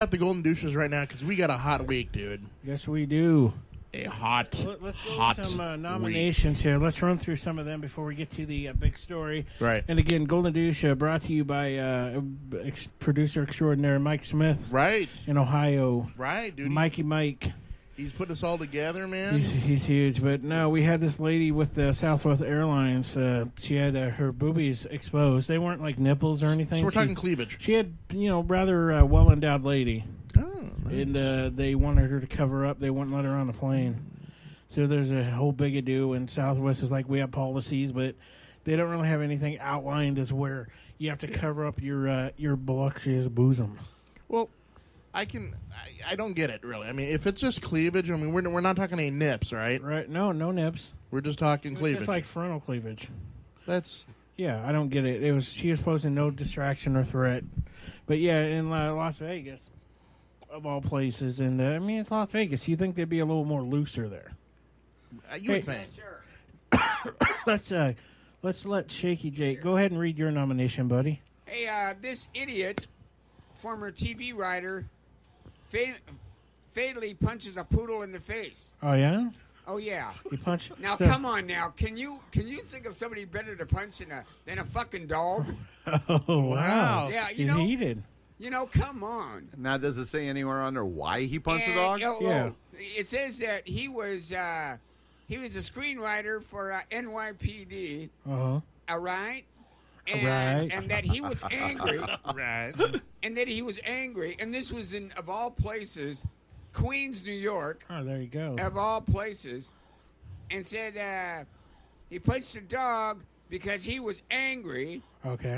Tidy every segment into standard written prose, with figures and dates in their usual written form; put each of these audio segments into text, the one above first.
Got the golden douches right now because we got a hot week, dude. Yes, we do. A hot, Let's go hot with some nominations here. Let's run through some of them before we get to the big story. Right. And again, Golden Douche brought to you by producer extraordinary Mike Smith. Right. In Ohio. Right, dude. Mikey Mike. He's putting us all together, man. He's huge. But no, we had this lady with Southwest Airlines. She had her boobies exposed. They weren't like nipples or anything. So we're talking cleavage. She had, rather well-endowed lady. Oh, nice. And they wanted her to cover up. They wouldn't let her on the plane. So there's a whole big ado, and Southwest is like, we have policies, but they don't really have anything outlined as where you have to cover up your voluptuous bosom. Well, I don't get it, really. I mean, if it's just cleavage, I mean, we're not talking any nips, right? Right. No nips. We're just talking cleavage. It's like frontal cleavage. That's... Yeah, I don't get it. She was posing no distraction or threat. But yeah, in Las Vegas, of all places, and I mean, it's Las Vegas. You think they'd be a little more looser there? You would think. Sure. Let's let Shaky Jake go ahead and read your nomination, buddy. Hey, this idiot, former TV writer, fatally punches a poodle in the face. Oh yeah. Oh yeah. He punched. Now come on, now can you think of somebody better to punch than a fucking dog? Oh wow. Yeah, He's heated. Come on. Now, does it say anywhere under why he punched the dog? Yeah. It says that he was a screenwriter for NYPD. Uh-huh. All right. Right. And that he was angry. Right. And that he was angry. And this was in, of all places, Queens, New York. Oh, there you go. Of all places. And said he punched the dog because he was angry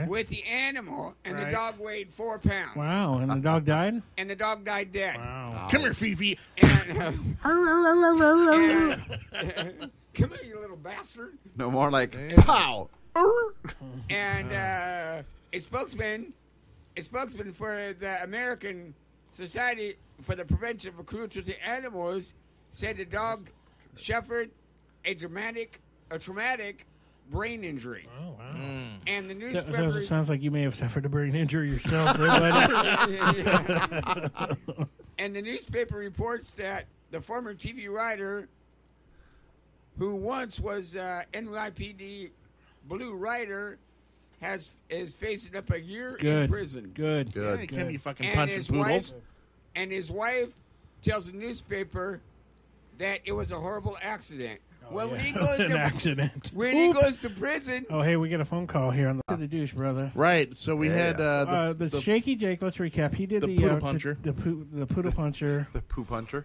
with the animal, and the dog weighed 4 pounds. Wow, and the dog died? And the dog died dead. Wow. Come here, Fifi. And, come here, you little bastard. No more like, pow! And a spokesman for the American Society for the Prevention of Cruelty to Animals said the dog suffered a traumatic brain injury. Oh, wow. And the newspaper... It sounds like you may have suffered a brain injury yourself there, buddy. And the newspaper reports that the former TV writer, who once was NYPD Blue writer, is facing up a year in prison. Good. Yeah, he can't be fucking punching poodles. And his wife tells the newspaper that it was a horrible accident. Well, when he goes an accident. When he goes to prison. Oh, hey, we got a phone call here on the douche, brother. Right. So we had the Shaky Jake. Let's recap. He did the poodle puncher. The poodle puncher. The poo puncher.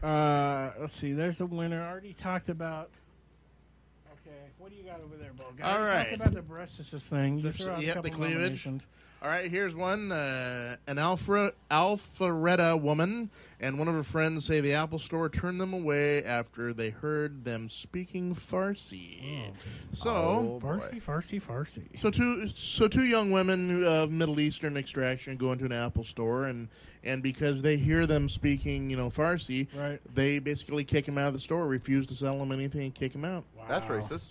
Let's see. There's the winner. Already talked about. Okay, what do you got over there, Bo? All right. Talk about the breasticus thing. You throw out a couple the cleavage. nominations. All right, here's one. An Alpharetta woman and one of her friends say the Apple Store turned them away after they heard them speaking Farsi. So, Farsi. So two young women of Middle Eastern extraction go into an Apple Store, and because they hear them speaking, Farsi, they basically kick them out of the store, refuse to sell them anything, and kick them out. Wow. That's racist.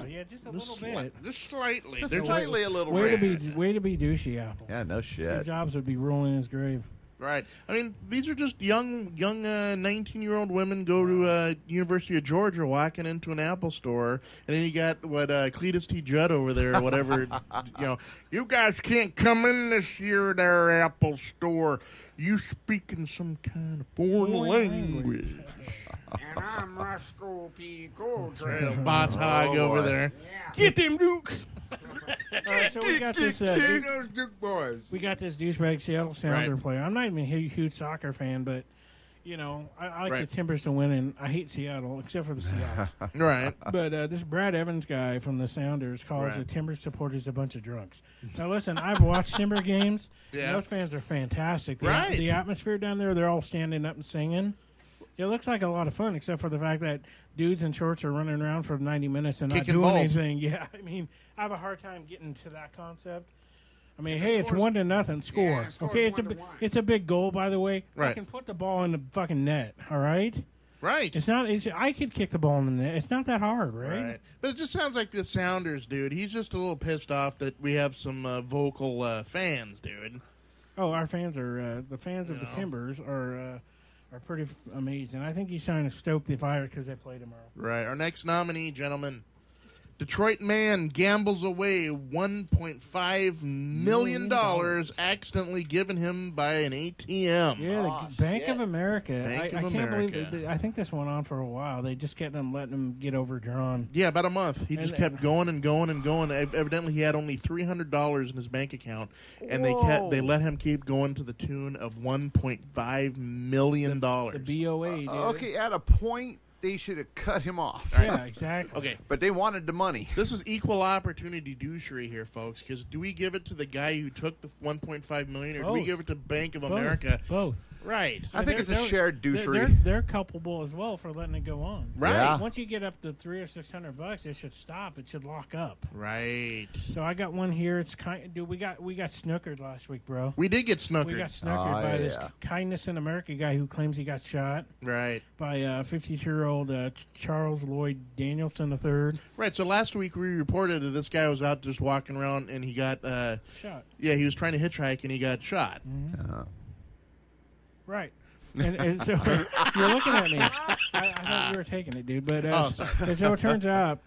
Yeah, just a little bit. Just slightly. Just slightly a little racist. Way to be douchey, Apple. Yeah, no shit. Steve Jobs would be rolling in his grave. Right. I mean, these are just young 19-year-old women go to University of Georgia walking into an Apple store, and then you got Cletus T. Judd over there or whatever. You guys can't come in this year at our Apple store. You speaking some kind of foreign language. And I'm Roscoe P. Coltrane. Boss hog over there. Yeah. Get them Dukes! All right, so we got this. Those Duke boys. We got this douchebag Seattle Sounder player. I'm not even a huge soccer fan, but I like the Timbers to win, and I hate Seattle except for the Seahawks. Right. But this Brad Evans guy from the Sounders calls the Timbers supporters a bunch of drunks. Now listen, I've watched Timber games. Yeah. Those fans are fantastic. Right. The atmosphere down there, they're all standing up and singing. It looks like a lot of fun, except for the fact that dudes in shorts are running around for 90 minutes and kicking not doing balls. anything. Yeah, I mean, I have a hard time getting to that concept. I mean, hey, it's 1-0 score. Yeah, Okay, it's a big goal, by the way. Right. I can put the ball in the fucking net. All right. Right. I could kick the ball in the net. It's not that hard, right? But it just sounds like the Sounders, dude. He's just a little pissed off that we have some vocal fans, dude. Oh, our fans are the fans of the Timbers are pretty amazing. I think he's trying to stoke the fire because they play tomorrow. Right. Our next nominee, gentlemen. Detroit man gambles away $1.5 million accidentally given him by an ATM. Yeah, the Bank of America. Bank I of can't America. believe. I think this went on for a while. They just kept letting him get overdrawn. Yeah, about a month. He just kept going and going and going. Evidently, he had only $300 in his bank account, and they let him keep going to the tune of $1.5 million. The BOA. Dude. Okay, at a point, they should have cut him off. Yeah, exactly. Okay. But they wanted the money. This is equal opportunity douchery here, folks, because do we give it to the guy who took the $1.5 million, or do we give it to Bank of America? Both. Right. I think it's a shared douchery. They're culpable as well for letting it go on. Right. Yeah. Once you get up to $300 or $600, it should stop. It should lock up. Right. So I got one here. It's dude. We got snookered last week, bro. We did get snookered. We got snookered by this yeah. Kindness in America guy who claims he got shot Right. by 52-year-old Charles Lloyd Danielson III. Right. So last week we reported that this guy was out just walking around and he got Shot. Yeah, he was trying to hitchhike and he got shot. Right. And so you're looking at me. I thought you were taking it, dude. But sorry. and so it turns out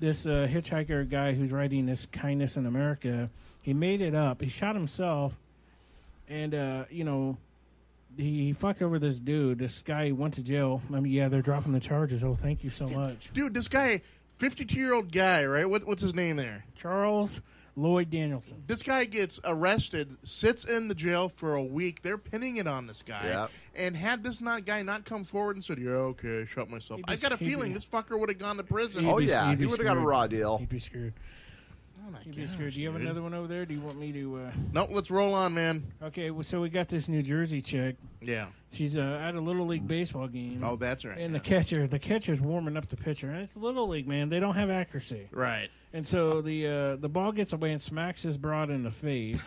this hitchhiker guy who's writing this Kindness in America, he made it up. He shot himself, and he fucked over this dude. This guy went to jail. I mean, yeah, they're dropping the charges. Oh, thank you so much, Dude, this guy, 52-year-old guy, right? What's his name there? Charles Lloyd Danielson. This guy gets arrested, sits in the jail for a week. They're pinning it on this guy. Yep. And had this guy not come forward and said, yeah, okay, I shot myself. He'd be- I got a he'd feeling be- this fucker would have gone to prison. He'd Oh, be- yeah. he'd He be would have got a screwed. raw deal. He'd be screwed. Oh, my He'd be gosh, screwed. Do you have dude. another one over there? Do you want me to? No, let's roll on, man. Okay, so we got this New Jersey chick. Yeah. She's at a little league baseball game. Oh, that's right. And yeah. the catcher's warming up the pitcher, and it's little league, man. They don't have accuracy, Right. and so the ball gets away and smacks his broad in the face.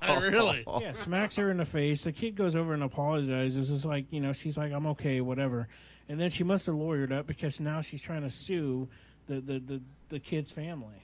Really? Yeah, smacks her in the face. The kid goes over and apologizes. It's like, she's like, I'm okay, whatever. And then she must have lawyered up because now she's trying to sue the kid's family.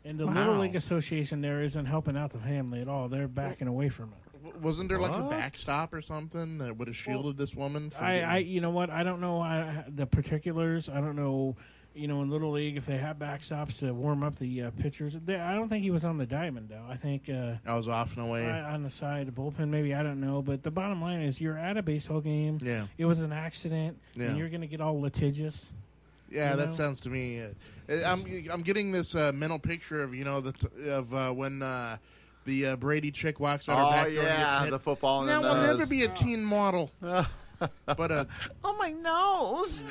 And the Little Wow. League Association there isn't helping out the family at all. They're backing away from it. Wasn't there like a What? backstop or something that would have shielded this woman from You know what? I don't know the particulars. I don't know, in Little League if they have backstops to warm up the pitchers. I don't think he was on the diamond, though. I think I was off and away. on the side, the bullpen, maybe. I don't know. But the bottom line is you're at a baseball game. Yeah. It was an accident, Yeah. and you're going to get all litigious. Yeah, You that know? sounds to me. I'm getting this mental picture of when the Brady chick walks out her Oh, back door. and yeah, gets hit. the football in That the will nose. never be a teen model. But Oh, my nose.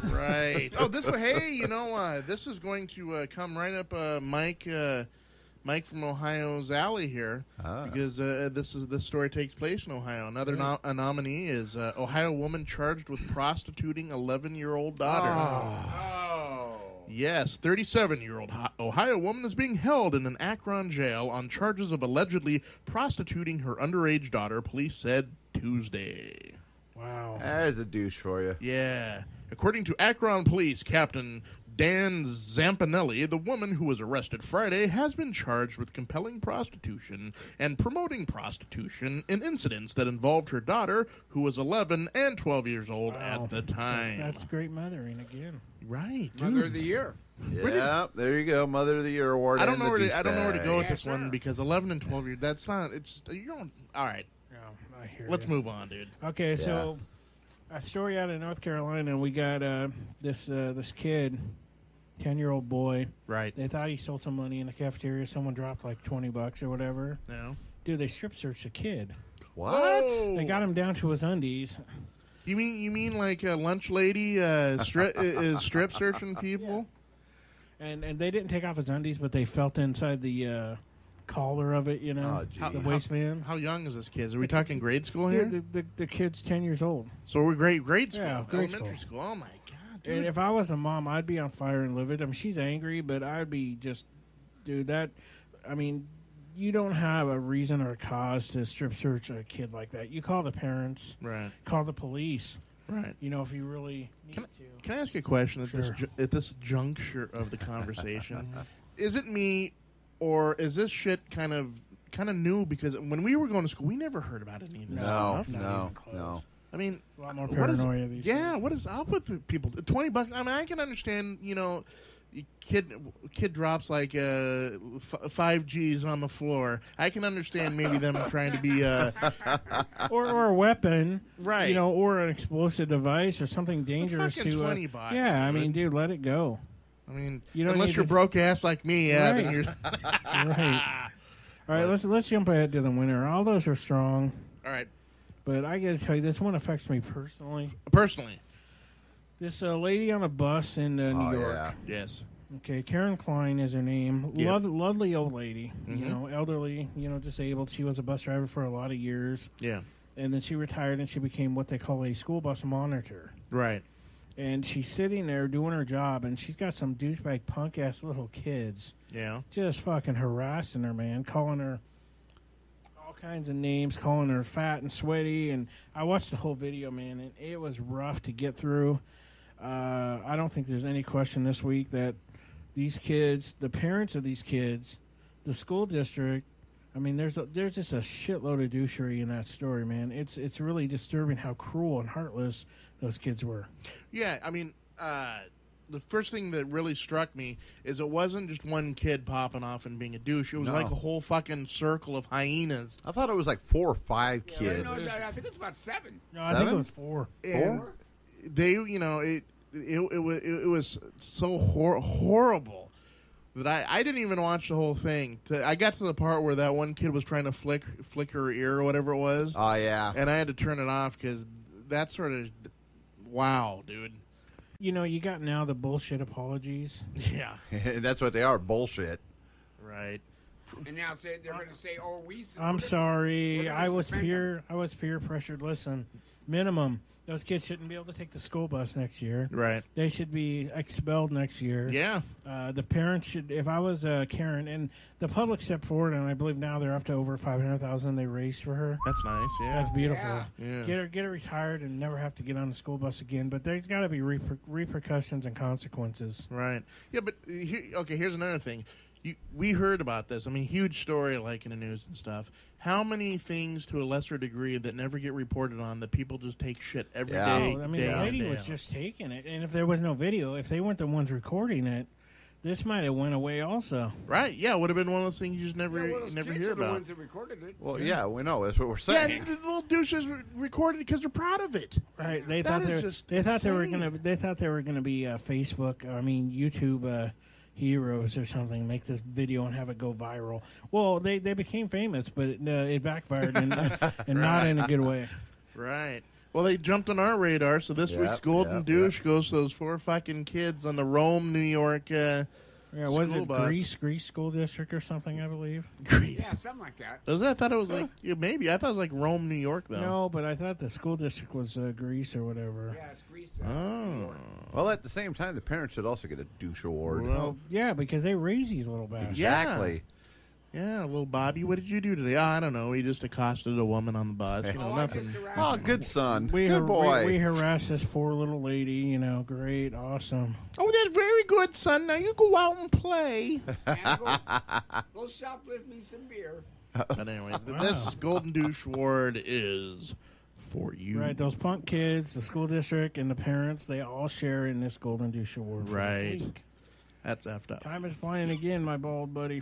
right. Oh, this one. Hey, this is going to come right up, Mike from Ohio's alley here, because this story takes place in Ohio. Another a nominee is Ohio woman charged with prostituting 11-year-old daughter. Oh. Yes, 37-year-old Ohio woman is being held in an Akron jail on charges of allegedly prostituting her underage daughter, police said Tuesday. Wow. There's a douche for you. Yeah. According to Akron Police Captain Dan Zampanelli, the woman who was arrested Friday has been charged with compelling prostitution and promoting prostitution in incidents that involved her daughter, who was 11 and 12 years old Wow. at the time. That's great mothering again. Right, dude. Mother of the Year. Yeah, there you go. Mother of the Year award. I don't and know the where to go with Yes, this sir. one because 11 and 12 years. That's not. It's you don't. All right, Yeah, I hear let's you. move on, dude. Okay, so a story out of North Carolina. We got this kid, 10-year-old boy. Right. They thought he stole some money in the cafeteria. Someone dropped like $20 or whatever. No. Dude, they strip searched the kid. What? Whoa. They got him down to his undies. You mean like a lunch lady is strip searching people? And they didn't take off his undies, but they felt inside the collar of it, Oh, geez. the waistband. How young is this kid? Are we talking grade school here? Dude, the kid's 10 years old. So we're grade school, Yeah, grade elementary school. Oh my god, dude. And if I was the mom, I'd be on fire and livid. I mean, she's angry, but I'd be just, dude, you don't have a reason or a cause to strip search a kid like that. You call the parents, Right. call the police, Right. if you really need to. Can I ask you a question at Sure. at this juncture of the conversation? Is it me, or is this shit kind of kind of new because when we were going to school, we never heard about any of this stuff. No. I mean, A lot more what is, paranoia these days. what is up with people? $20. I mean, I can understand. Kid drops like 5 G's on the floor. I can understand maybe them trying to be or a weapon, right? Or an explosive device or something dangerous. Fucking to $20. Yeah, I dude. mean, dude, let it go. I mean, You don't unless need you're to- broke ass like me, yeah, Right. then you're Right. All right, let's jump ahead to the winner. All those are strong, all right. but I got to tell you, this one affects me personally. Personally, This lady on a bus in New York. Yeah. yes, Okay, Karen Klein is her name. Yeah. Lovely old lady. Mhm. Elderly. Disabled. She was a bus driver for a lot of years, yeah, and then she retired and she became what they call a school bus monitor. right, And she's sitting there doing her job, and she's got some douchebag punk ass little kids yeah, just fucking harassing her, man, calling her all kinds of names, calling her fat and sweaty. And I watched the whole video, man, and it was rough to get through. I don't think there's any question this week that these kids, the parents of these kids, the school district, I mean, there's just a shitload of douchery in that story, man. It's really disturbing how cruel and heartless those kids were. yeah. I mean, the first thing that really struck me is it wasn't just one kid popping off and being a douche. It was No. like a whole fucking circle of hyenas. I thought it was like 4 or 5 Yeah, kids. no, I think it's about 7. No, I think it 7? was 4. And they, it was so horrible that I didn't even watch the whole thing. I got to the part where that one kid was trying to flick her ear or whatever it was, Oh, yeah. and I had to turn it off because that sort of, wow, dude. You got now the bullshit apologies. Yeah, That's what they are, bullshit. right. And now they're going to say, "Oh, I'm we're sorry. gonna I was suspend them. peer pressured. Listen, minimum. Those kids shouldn't be able to take the school bus next year. Right. They should be expelled next year. Yeah. The parents should. If I was Karen, and the public stepped forward, and I believe now they're up to over $500,000 they raised for her. That's nice. Yeah. That's beautiful. Yeah. Yeah. Get her retired and never have to get on the school bus again. But there's got to be repercussions and consequences. Right. Yeah, but here's another thing. We heard about this. I mean, huge story, like in the news and stuff. How many things, to a lesser degree, that never get reported on that people just take shit every day? Yeah. Oh, I mean, day the in, lady day was out. just taking it, and if there was no video, if they weren't the ones recording it, this might have went away also. Right. Yeah, it would have been one of those things you just never Yeah, well, those never kids hear are the about. ones that recorded it. Well, yeah, we know. That's what we're Yeah, saying. the little douches recorded it because they're proud of it. Right? They That thought is they just were insane. gonna be YouTube heroes or something. Make this video and have it go viral. Well, they became famous, but it backfired and not in a good way. Right. Well, they jumped on our radar, so this week's Golden Douche goes to those 4 fucking kids on the Rome, New York Yeah, was school it bus. Greece School District or something? I believe. Greece. Yeah, something like that. Does that? I thought it was like maybe. I thought it was like Rome, New York, though. No, but I thought the school district was Greece or whatever. Yeah, it's Greece. New Oh. York. Well, at the same time, the parents should also get a douche award. Well, Yeah, because they raise these little bastards. Exactly. yeah, little Bobby. What did you do today? Oh, I don't know. He just accosted a woman on the bus. You know, Oh, I nothing. just harassed Oh, them. good son. We good boy. We harassed this poor little lady. Great, awesome. Oh, that's very good, son. Now you go out and play. Man, go shoplift me some beer. But anyways, Wow. this Golden Douche Award is for you. Right, those punk kids, the school district, and the parents, they all share in this Golden Douche Award. For Right. This week. That's effed up. Time is flying again, my bald buddy.